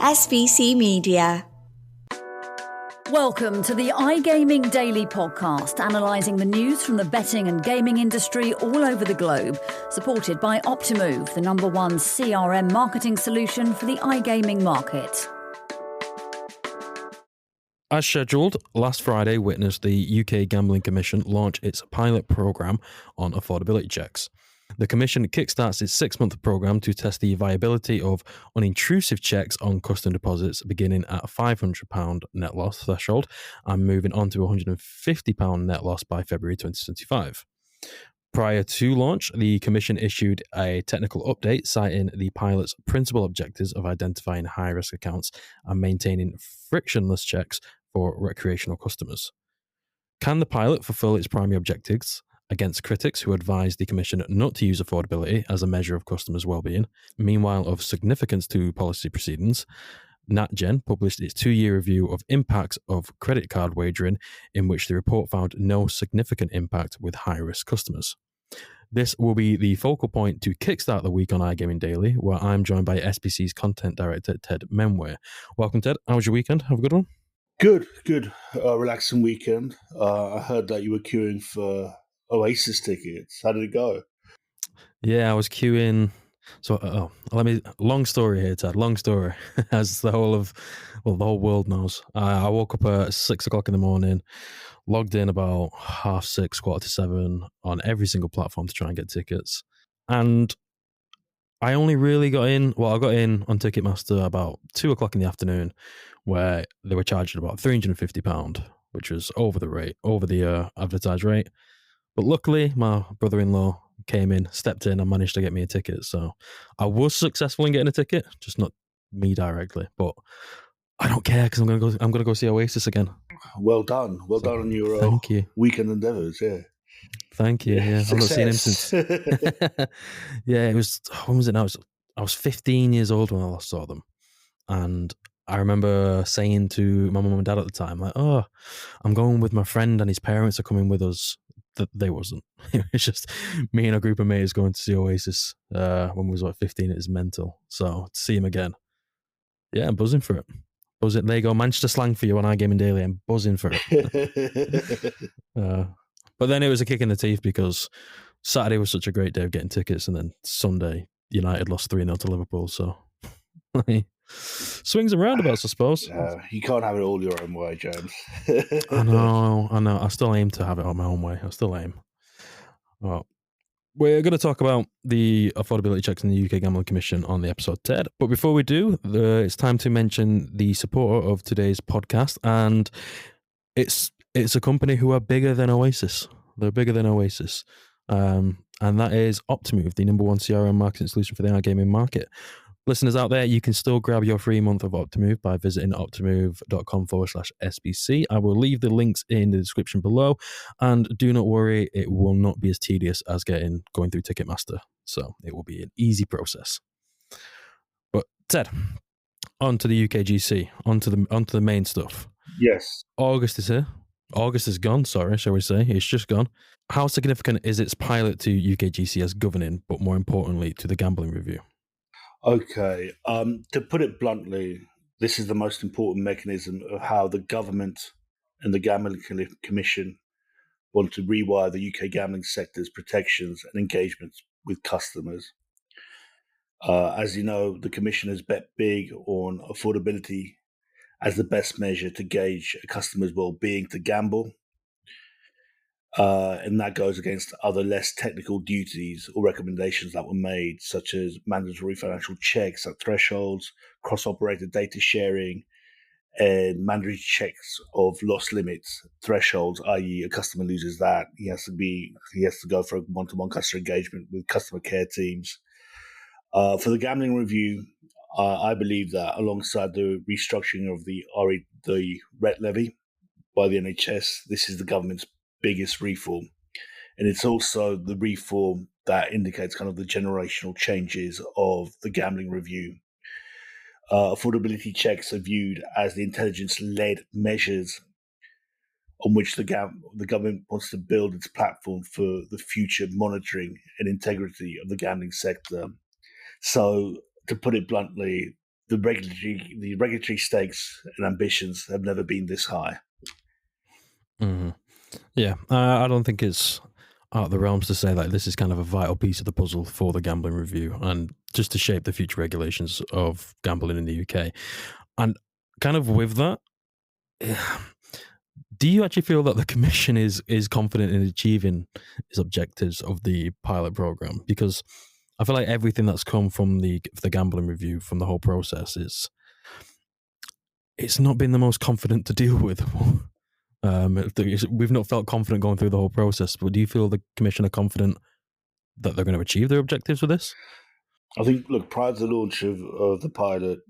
SBC Media. Welcome to the iGaming Daily Podcast, analysing the news from the betting and gaming industry all over the globe, supported by Optimove, the #1 CRM marketing solution for the iGaming market. As scheduled, last Friday witnessed the UK Gambling Commission launch its pilot programme on affordability checks. The Commission kickstarts its 6-month programme to test the viability of unintrusive checks on custom deposits, beginning at a £500 net loss threshold and moving on to a £150 net loss by February 2025. Prior to launch, the Commission issued a technical update citing the pilot's principal objectives of identifying high-risk accounts and maintaining frictionless checks for recreational customers. Can the pilot fulfill its primary objectives against critics who advise the Commission not to use affordability as a measure of customers' well-being? Meanwhile, of significance to policy proceedings, NatCen published its 2-year review of impacts of credit card wagering, in which the report found no significant impact with high-risk customers. This will be the focal point to kickstart the week on iGaming Daily, where I'm joined by SBC's content director, Ted Menmuir. Welcome, Ted. How was your weekend? Have a good one? Good. Relaxing weekend. I heard that you were queuing for Oasis tickets. How did it go? Yeah, I was queuing. So, long story here, Ted. Long story, as the whole world knows. I woke up at 6 o'clock in the morning, logged in about 6:30, 7:15 on every single platform to try and get tickets. And I only really got in. Well, I got in on Ticketmaster about 2 o'clock in the afternoon, where they were charging about £350, which was over the advertised rate. But luckily, my brother-in-law came in, stepped in, and managed to get me a ticket. So I was successful in getting a ticket, just not me directly. But I don't care because I'm gonna go see Oasis again. Well done on your weekend endeavours. Yeah. Thank you. Yeah, I've not seen him since. Yeah, it was. When was it now? I was 15 years old when I last saw them, and I remember saying to my mum and dad at the time, like, "Oh, I'm going with my friend, and his parents are coming with us." That they wasn't. It was just me and a group of mates going to see Oasis when we was 15. It was mental. So to see him again, yeah, I'm buzzing for it. Buzzing. There you go, Manchester slang for you on iGaming Daily. I'm buzzing for it. But then it was a kick in the teeth because Saturday was such a great day of getting tickets, and then Sunday United lost 3-0 to Liverpool. So swings and roundabouts, I suppose. You can't have it all your own way, James. I know. I still aim to have it on my own way. I still aim. Well, we're going to talk about the affordability checks in the UK Gambling Commission on the episode, Ted. But before we do, it's time to mention the supporter of today's podcast, and it's a company who are bigger than Oasis. They're bigger than Oasis, and that is Optimove, the #1 CRM marketing solution for the iGaming market. Listeners out there, you can still grab your free month of Optimove by visiting optimove.com/SBC. I will leave the links in the description below, and do not worry, it will not be as tedious as going through Ticketmaster. So it will be an easy process. But Ted, on to the UKGC, on to the main stuff. Yes. August is here. August is gone, sorry, shall we say. It's just gone. How significant is its pilot to UKGC as governing, but more importantly, to the gambling review? Okay. To put it bluntly, this is the most important mechanism of how the government and the Gambling Commission want to rewire the UK gambling sector's protections and engagements with customers. As you know, the Commission has bet big on affordability as the best measure to gauge a customer's well-being to gamble. And that goes against other less technical duties or recommendations that were made, such as mandatory financial checks at thresholds, cross-operator data sharing, and mandatory checks of loss limits thresholds, i.e. a customer loses that, he has to go for a one-to-one customer engagement with customer care teams. For the gambling review, I believe that alongside the restructuring of the RET levy by the NHS, this is the government's biggest reform. And it's also the reform that indicates kind of the generational changes of the gambling review. Affordability checks are viewed as the intelligence-led measures on which the government wants to build its platform for the future monitoring and integrity of the gambling sector. So, to put it bluntly, the regulatory stakes and ambitions have never been this high. Mm-hmm. Yeah, I don't think it's out of the realms to say that this is kind of a vital piece of the puzzle for the gambling review and just to shape the future regulations of gambling in the UK. And kind of with that, do you actually feel that the Commission is confident in achieving its objectives of the pilot program? Because I feel like everything that's come from the gambling review, from the whole process, it's not been the most confident to deal with. We've not felt confident going through the whole process, but do you feel the Commission are confident that they're going to achieve their objectives with this? I think, look, prior to the launch of the pilot,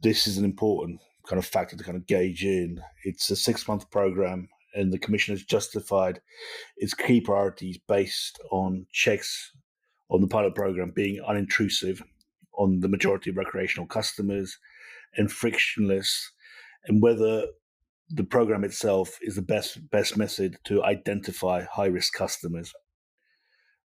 this is an important kind of factor to kind of gauge in. It's a 6-month program, and the Commission has justified its key priorities based on checks on the pilot program being unintrusive on the majority of recreational customers and frictionless, and whether the program itself is the best method to identify high-risk customers.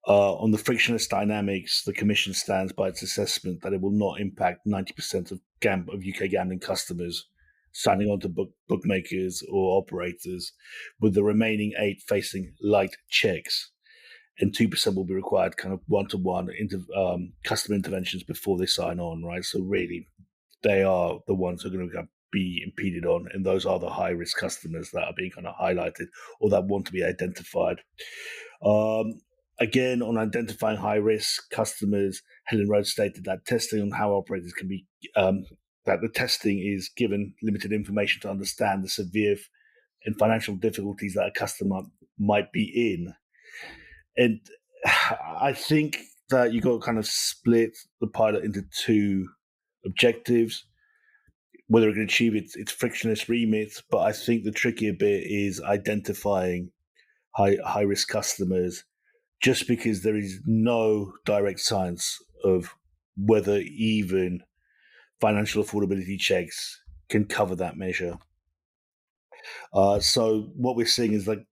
On the frictionless dynamics, the Commission stands by its assessment that it will not impact 90% of UK gambling customers signing on to bookmakers or operators, with the remaining 8 facing light checks, and 2% will be required kind of one-to-one customer interventions before they sign on, right? So really, they are the ones who are going to be impeded on, and those are the high-risk customers that are being kind of highlighted or that want to be identified. Again, on identifying high-risk customers, Helen Rhodes stated that testing on how operators can be, that the testing is given limited information to understand the severe and financial difficulties that a customer might be in. And I think that you got to kind of split the pilot into 2 objectives, whether it can achieve its frictionless remit. But I think the trickier bit is identifying high-risk customers, just because there is no direct science of whether even financial affordability checks can cover that measure. So what we're seeing is like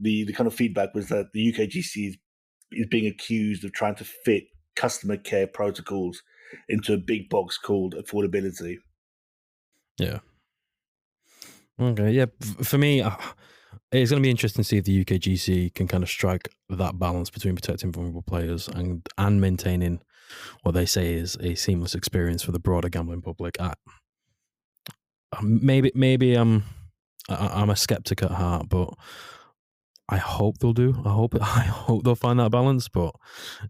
the kind of feedback was that the UKGC is being accused of trying to fit customer care protocols into a big box called affordability. Yeah. Okay. Yeah. For me, it's going to be interesting to see if the UKGC can kind of strike that balance between protecting vulnerable players and maintaining what they say is a seamless experience for the broader gambling public. Maybe I'm a skeptic at heart, but I hope they'll do. I hope they'll find that balance. But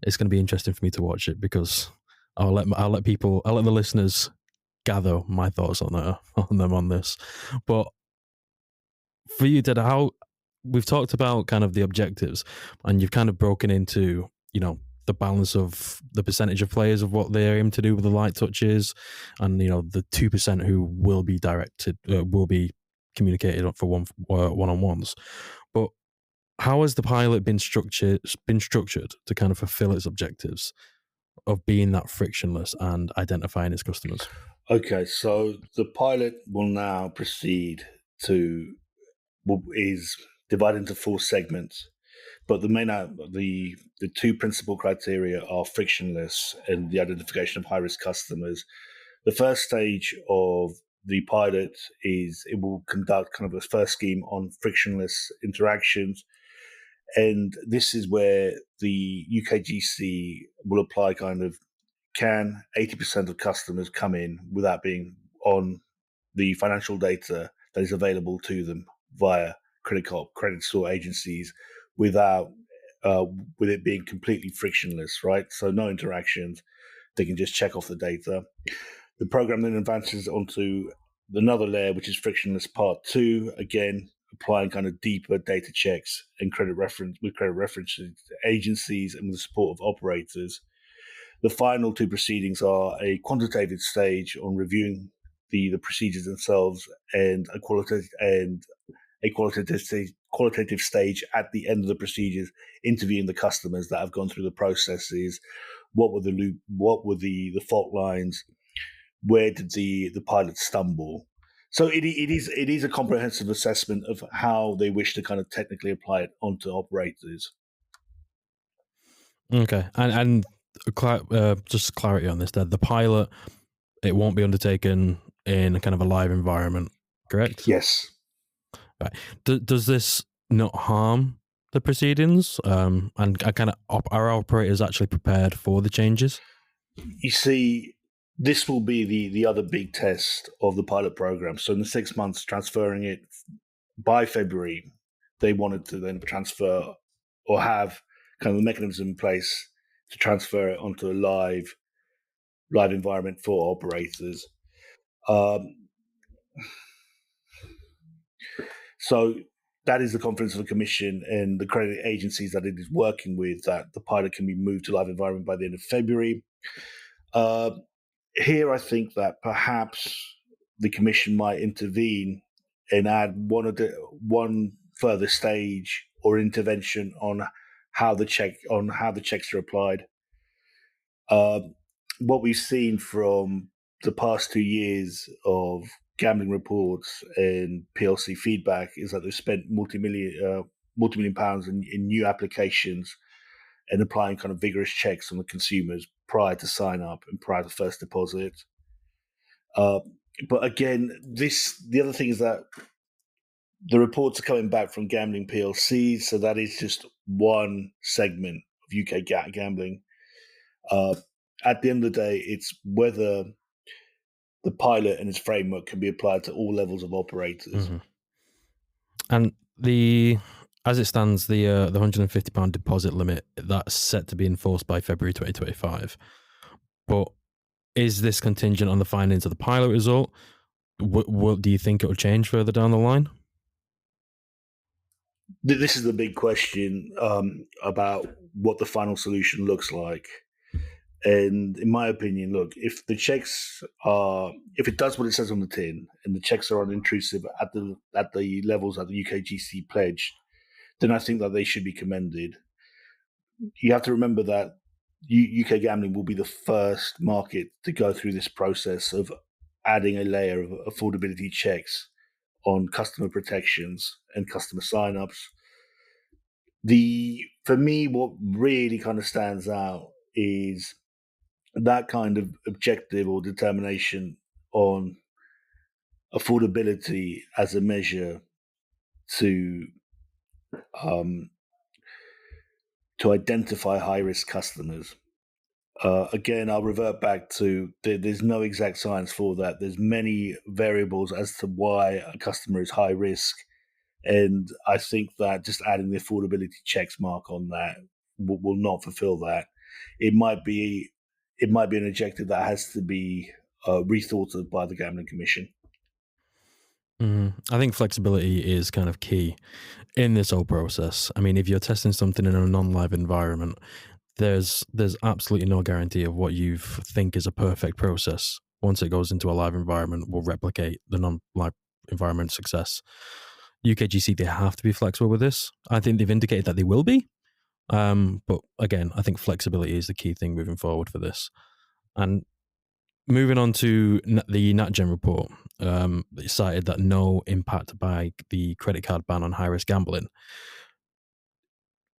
it's going to be interesting for me to watch it, because I'll let the listeners gather my thoughts on this. But for you, Ted, how we've talked about kind of the objectives, and you've kind of broken into, the balance of the percentage of players of what they aim to do with the light touches, and the 2% who will be directed, will be communicated for one-on-ones. But how has the pilot been structured to kind of fulfill its objectives of being that frictionless and identifying its customers? Okay, so the pilot will now proceed is divided into 4 segments, but the 2 principal criteria are frictionless and the identification of high-risk customers. The first stage of the pilot is it will conduct kind of a first scheme on frictionless interactions, and this is where the UKGC will apply kind of, can 80% of customers come in without being on the financial data that is available to them via credit score agencies without with it being completely frictionless, right? So no interactions, they can just check off the data. The program then advances onto another layer, which is frictionless part 2, again applying kind of deeper data checks and credit reference agencies and with the support of operators. The final 2 proceedings are a quantitative stage on reviewing the procedures themselves, and a qualitative stage at the end of the procedures, interviewing the customers that have gone through the processes. What were the fault lines? Where did the pilot stumble? So it is a comprehensive assessment of how they wish to kind of technically apply it onto operators. Okay, and just clarity on this, the pilot it won't be undertaken in a kind of a live environment, correct? Yes. Right. Does this not harm the proceedings? And kind of are operators actually prepared for the changes? You see, this will be the other big test of the pilot program. So in the 6 months, transferring it by February, they wanted to then transfer or have kind of a mechanism in place to transfer it onto a live environment for operators. So that is the confidence of the Commission and the credit agencies that it is working with, that the pilot can be moved to live environment by the end of February. Here, I think that perhaps the Commission might intervene and add one further stage or intervention on how the checks are applied. What we've seen from the past 2 years of gambling reports and PLC feedback is that they've spent multi-million pounds in new applications and applying kind of vigorous checks on the consumers prior to sign up and prior to first deposit. But again, the other thing is that the reports are coming back from gambling PLCs, so that is just one segment of UK gambling. At the end of the day, it's whether the pilot and its framework can be applied to all levels of operators. Mm-hmm. And as it stands, the £150 deposit limit, that's set to be enforced by February 2025. But is this contingent on the findings of the pilot result? Do you think it will change further down the line? This is the big question about what the final solution looks like. And in my opinion, look, if it does what it says on the tin and the checks are unintrusive at the levels that the UKGC pledged, then I think that they should be commended. You have to remember that UK gambling will be the first market to go through this process of adding a layer of affordability checks on customer protections and customer signups. For me, what really kind of stands out is that kind of objective or determination on affordability as a measure to identify high-risk customers. Again, I'll revert back to there's no exact science for that. There's many variables as to why a customer is high risk. And I think that just adding the affordability checks mark on that will not fulfill that. It might be an objective that has to be rethought of by the Gambling Commission. I think flexibility is kind of key in this whole process. I mean, if you're testing something in a non-live environment, there's absolutely no guarantee of what you think is a perfect process. Once it goes into a live environment, will replicate the non-live environment success. UKGC, they have to be flexible with this. I think they've indicated that they will be. But again, I think flexibility is the key thing moving forward for this. And moving on to the NatCen report, it cited that no impact by the credit card ban on high-risk gambling.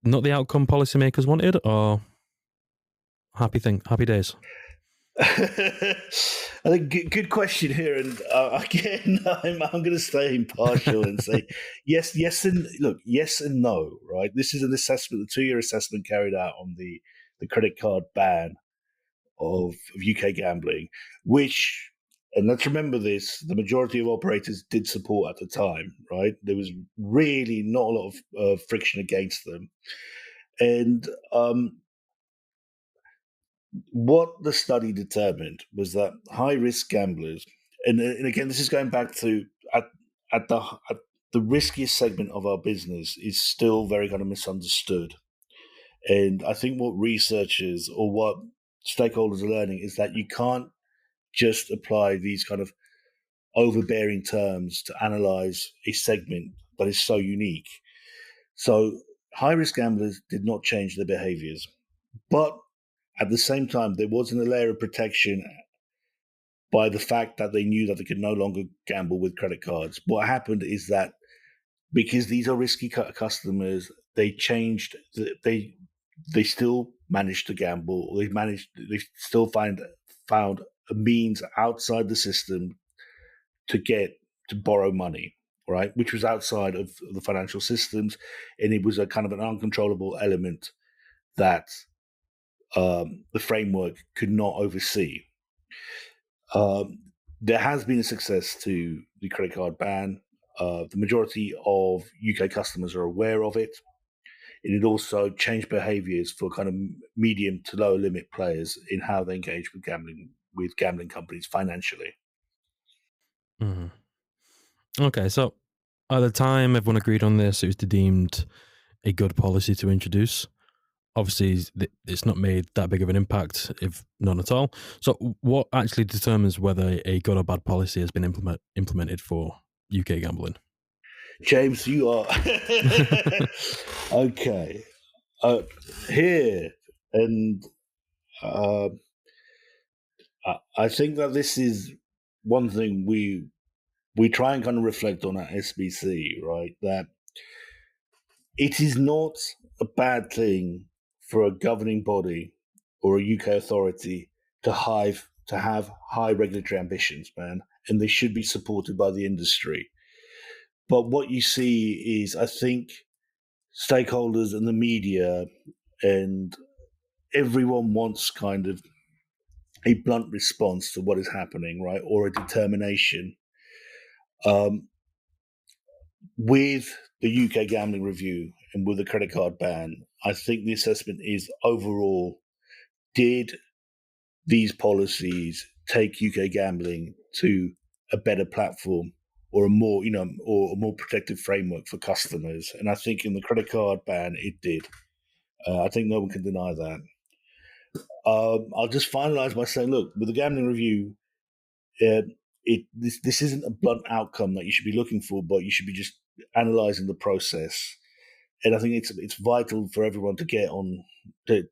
Not the outcome policymakers wanted, or happy days? I think good question here, and again, I'm going to stay impartial and say yes, and no. Right, this is an assessment, the 2-year assessment carried out on the credit card ban of UK gambling, which, and let's remember this, the majority of operators did support at the time. Right, there was really not a lot of friction against them, and what the study determined was that high-risk gamblers, and again, this is going back to at the riskiest segment of our business is still very kind of misunderstood. And I think what researchers or what stakeholders are learning is that you can't just apply these kind of overbearing terms to analyze a segment that is so unique. So high-risk gamblers did not change their behaviors, but at the same time, there wasn't a layer of protection by the fact that they knew that they could no longer gamble with credit cards. What happened is that because these are risky customers, they changed. They still managed to gamble. They still found a means outside the system to borrow money, right? Which was outside of the financial systems, and it was a kind of an uncontrollable element that the framework could not oversee. There has been a success to the credit card ban. The majority of UK customers are aware of it. And it also changed behaviours for kind of medium to low limit players in how they engage with gambling companies financially. Mm-hmm. Okay, so at the time everyone agreed on this, it was deemed a good policy to introduce. Obviously, it's not made that big of an impact, if none at all. So what actually determines whether a good or bad policy has been implemented for UK gambling? James, you are... Okay. Here, and I think that this is one thing we try and kind of reflect on at SBC, right? That it is not a bad thing for a governing body or a UK authority to have high regulatory ambitions, man, and they should be supported by the industry. But what you see is, I think, stakeholders and the media and everyone wants kind of a blunt response to what is happening, right, or a determination. With the UK Gambling Review and with the credit card ban, I think the assessment is overall, did these policies take UK gambling to a better platform or a more, or a more protective framework for customers? And I think in the credit card ban, it did. I think no one can deny that. I'll just finalize by saying, look, with the Gambling Review, this isn't a blunt outcome that you should be looking for, but you should be just analyzing the process. And I think it's vital for everyone to get on the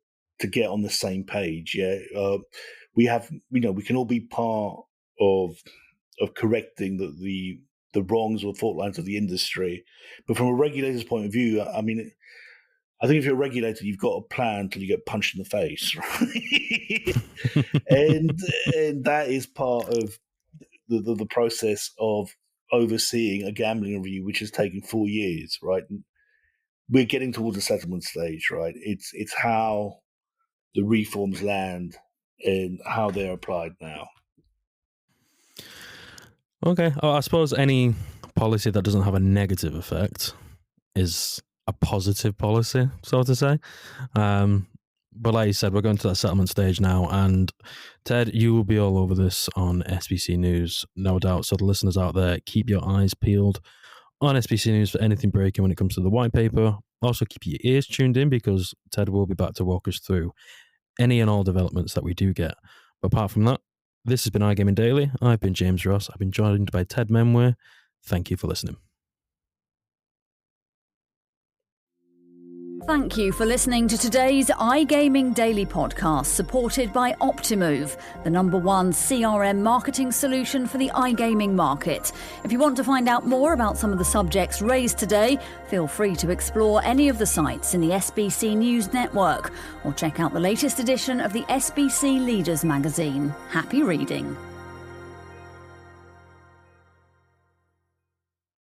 same page. Yeah, we can all be part of correcting the wrongs or fault lines of the industry, but from a regulator's point of view, I mean, I think if you're a regulator, you've got a plan till you get punched in the face, right? and that is part of the process of overseeing a gambling review, which has taken 4 years, right? And we're getting towards the settlement stage, right? It's how the reforms land and how they're applied now. Okay, I suppose any policy that doesn't have a negative effect is a positive policy, so to say. But like you said, we're going to that settlement stage now, and Ted, you will be all over this on SBC News, no doubt. So the listeners out there, keep your eyes peeled on SBC News for anything breaking when it comes to the white paper. Also, keep your ears tuned in, because Ted will be back to walk us through any and all developments that we do get. But apart from that, this has been iGaming Daily. I've been James Ross. I've been joined by Ted Menmuir. Thank you for listening. Thank you for listening to today's iGaming Daily podcast, supported by Optimove, the #1 CRM marketing solution for the iGaming market. If you want to find out more about some of the subjects raised today, feel free to explore any of the sites in the SBC News network, or check out the latest edition of the SBC Leaders magazine. Happy reading.